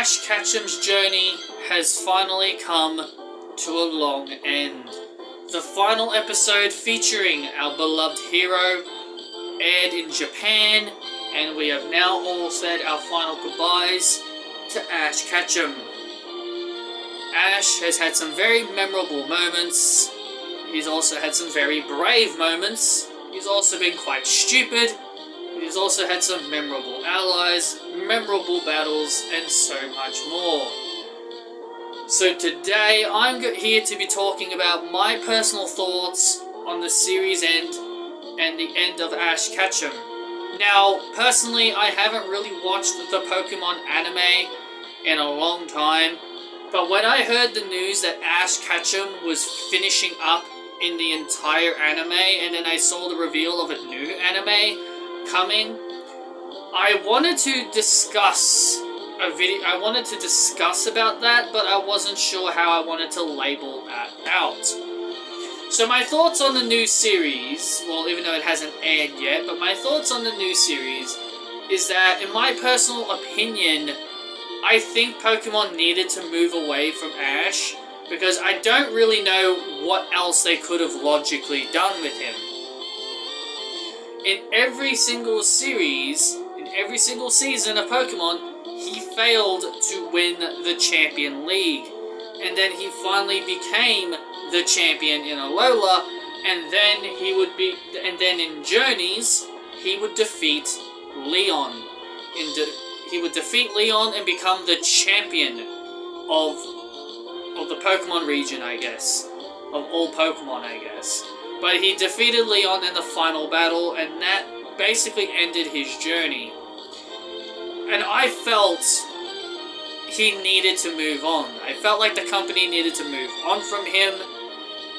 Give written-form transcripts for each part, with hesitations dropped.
Ash Ketchum's journey has finally come to a long end. The final episode featuring our beloved hero aired in Japan, and we have now all said our final goodbyes to Ash Ketchum. Ash has had some very memorable moments. He's also had some very brave moments. He's also been quite stupid. He's also had some memorable allies, memorable battles, and so much more. So today, I'm here to be talking about my personal thoughts on the series end and the end of Ash Ketchum. Now, personally, I haven't really watched the Pokemon anime in a long time, but when I heard the news that Ash Ketchum was finishing up in the entire anime, and then I saw the reveal of a new anime coming, I wanted to discuss about that, but I wasn't sure how I wanted to label that out. So my thoughts on the new series, well, even though it hasn't aired yet, but my thoughts on the new series is that, in my personal opinion, I think Pokemon needed to move away from Ash, because I don't really know what else they could have logically done with him. In every single series, in every single season of Pokemon, he failed to win the Champion League. And then he finally became the champion in Alola, and then in Journeys, he would defeat Leon. He would defeat Leon and become the champion of the Pokemon region, I guess. Of all Pokemon, I guess. But he defeated Leon in the final battle, and that basically ended his journey. And I felt he needed to move on. I felt like the company needed to move on from him,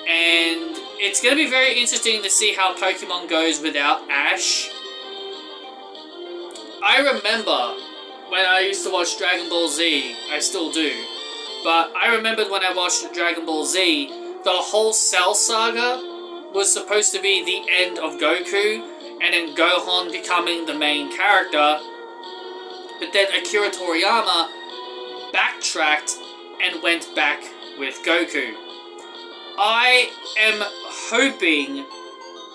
and it's going to be very interesting to see how Pokemon goes without Ash. I remember when I used to watch Dragon Ball Z, I still do, but I remembered when I watched Dragon Ball Z, the whole Cell Saga was supposed to be the end of Goku, and then Gohan becoming the main character, but then Akira Toriyama backtracked and went back with Goku. I am hoping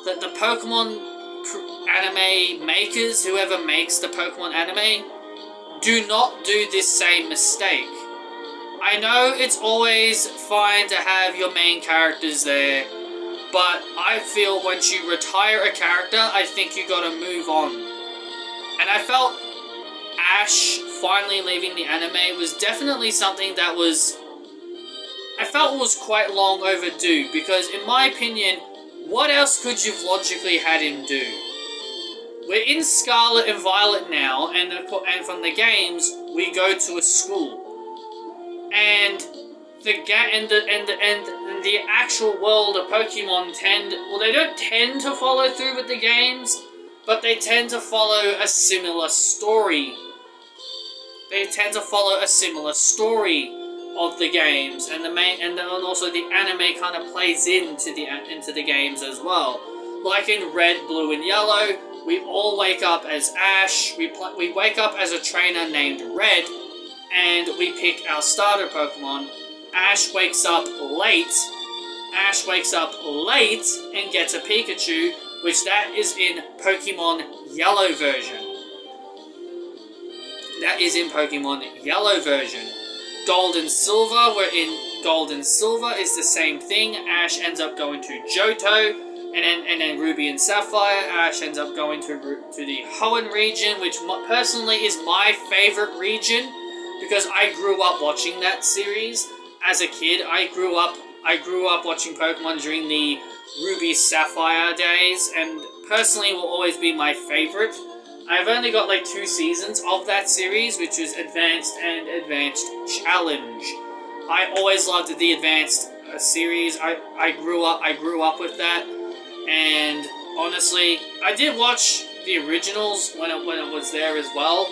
that the Pokemon anime makers, whoever makes the Pokemon anime, do not do this same mistake. I know it's always fine to have your main characters there, but I feel once you retire a character, I think you gotta move on. And I felt Ash finally leaving the anime was definitely something that I felt was quite long overdue, because in my opinion, what else could you have logically had him do? We're in Scarlet and Violet now, and from the games, we go to a school. And the actual world of Pokemon they don't tend to follow through with the games, but they tend to follow a similar story. They tend to follow a similar story of the games, and also the anime kind of plays into the games as well. Like in Red, Blue, and Yellow, we all wake up as Ash. We wake up as a trainer named Red, and we pick our starter Pokemon. Ash wakes up late and gets a Pikachu, which that is in Pokemon Yellow version. Gold and Silver, we're in Gold and Silver is the same thing. Ash ends up going to Johto, and then Ruby and Sapphire, Ash ends up going to the Hoenn region, which personally is my favorite region, because I grew up watching that series. As a kid, I grew up watching Pokemon during the Ruby Sapphire days, and personally will always be my favorite. I've only got like 2 seasons of that series, which is Advanced and Advanced Challenge. I always loved the Advanced series. I grew up with that, and honestly, I did watch the originals when it was there as well.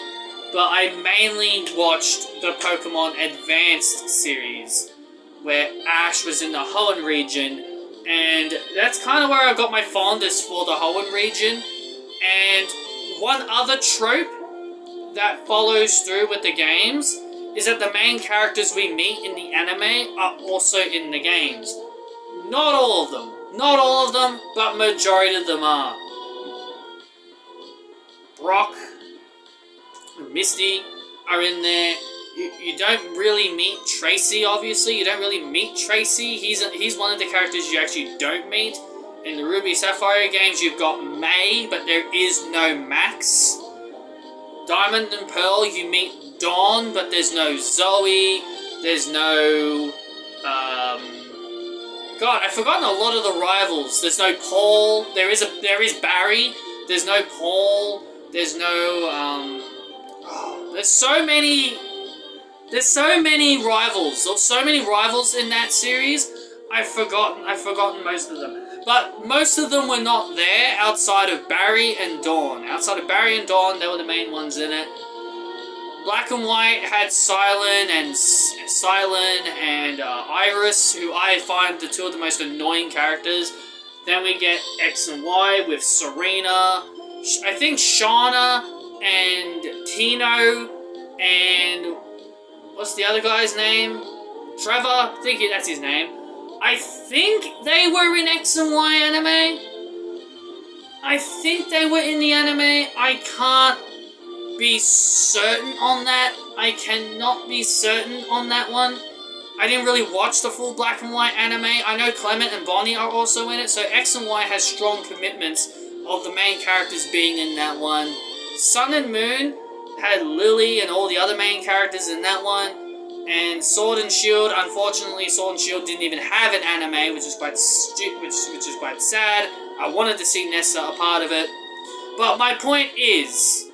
But I mainly watched the Pokemon Advanced series, where Ash was in the Hoenn region, and that's kind of where I got my fondness for the Hoenn region. And one other trope that follows through with the games is that the main characters we meet in the anime are also in the games. Not all of them. Not all of them, but majority of them are. Brock and Misty are in there. You don't really meet Tracy, obviously. You don't really meet Tracy. He's one of the characters you actually don't meet. In the Ruby Sapphire games, you've got May, but there is no Max. Diamond and Pearl, you meet Dawn, but there's no Zoe. There's no... God, I've forgotten a lot of the rivals. There's no Paul. There is Barry. There's no Paul. There's no... There's so many rivals. There's so many rivals in that series. I've forgotten most of them. But most of them were not there outside of Barry and Dawn. Outside of Barry and Dawn, they were the main ones in it. Black and White had Silent and Iris, who I find the two of the most annoying characters. Then we get X and Y with Serena. I think Shauna and Tino and... what's the other guy's name? Trevor? I think that's his name. I think they were in X and Y anime. I think they were in the anime. I can't be certain on that. I cannot be certain on that one. I didn't really watch the full Black and White anime. I know Clement and Bonnie are also in it, so X and Y has strong commitments of the main characters being in that one. Sun and Moon had Lily and all the other main characters in that one. And Sword and Shield, unfortunately, Sword and Shield didn't even have an anime, which is quite which is quite sad. I wanted to see Nessa a part of it. But my point is,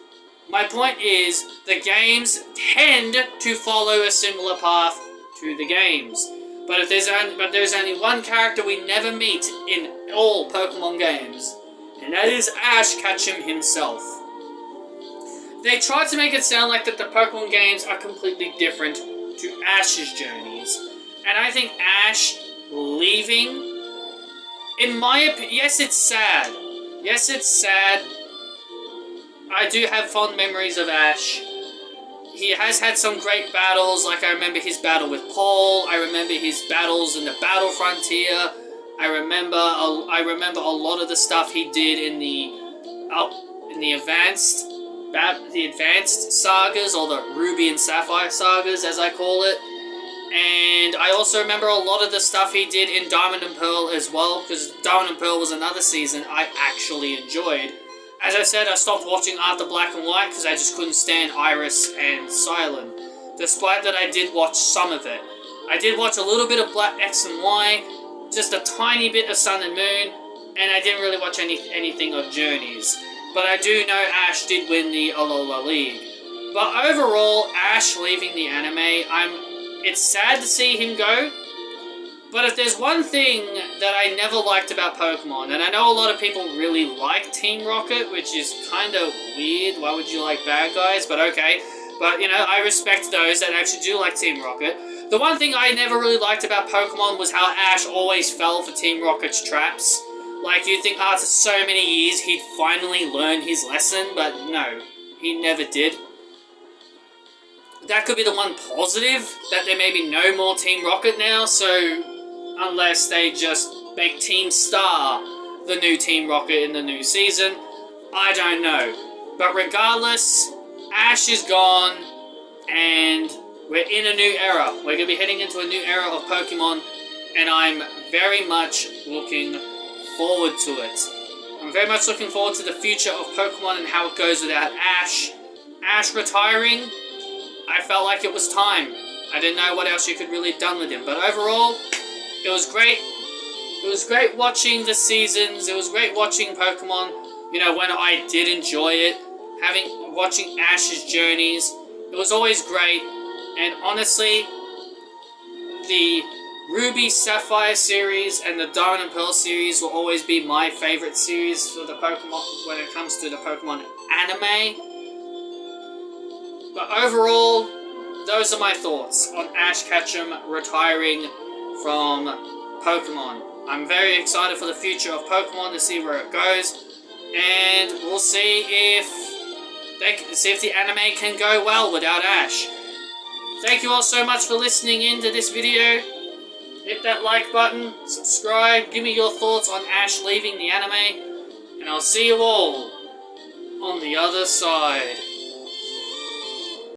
the games tend to follow a similar path to the games. But there's only one character we never meet in all Pokemon games, and that is Ash Ketchum himself. They tried to make it sound like that the Pokemon games are completely different to Ash's journeys. And I think Ash leaving, in my opinion, yes, it's sad. Yes, it's sad. I do have fond memories of Ash. He has had some great battles, like I remember his battle with Paul. I remember his battles in the Battle Frontier. I remember a lot of the stuff he did in the advanced sagas, or the Ruby and Sapphire sagas, as I call it. And I also remember a lot of the stuff he did in Diamond and Pearl as well, because Diamond and Pearl was another season I actually enjoyed. As I said, I stopped watching after Black and White because I just couldn't stand Iris and Silent, despite that I did watch some of it. I did watch a little bit of Black X and Y, just a tiny bit of Sun and Moon, and I didn't really watch anything of Journeys. But I do know Ash did win the Alola League. But overall, Ash leaving the anime, it's sad to see him go. But if there's one thing that I never liked about Pokemon, and I know a lot of people really like Team Rocket, which is kind of weird. Why would you like bad guys? But okay. But, you know, I respect those that actually do like Team Rocket. The one thing I never really liked about Pokemon was how Ash always fell for Team Rocket's traps. Like, you'd think after so many years he'd finally learn his lesson, but no, he never did. That could be the one positive, that there may be no more Team Rocket now, so unless they just make Team Star the new Team Rocket in the new season, I don't know. But regardless, Ash is gone, and we're in a new era. We're going to be heading into a new era of Pokemon, and I'm very much looking forward to it. I'm very much looking forward to the future of Pokemon and how it goes without Ash. Ash retiring, I felt like it was time. I didn't know what else you could really have done with him. But overall, it was great. It was great watching the seasons. It was great watching Pokemon, you know, when I did enjoy it. Watching Ash's journeys. It was always great. And honestly, the Ruby Sapphire series and the Diamond and Pearl series will always be my favorite series for the Pokemon when it comes to the Pokemon anime. But overall, those are my thoughts on Ash Ketchum retiring from Pokemon. I'm very excited for the future of Pokemon to see where it goes, and we'll see if the anime can go well without Ash. Thank you all so much for listening in to this video. Hit that like button, subscribe, give me your thoughts on Ash leaving the anime, and I'll see you all on the other side.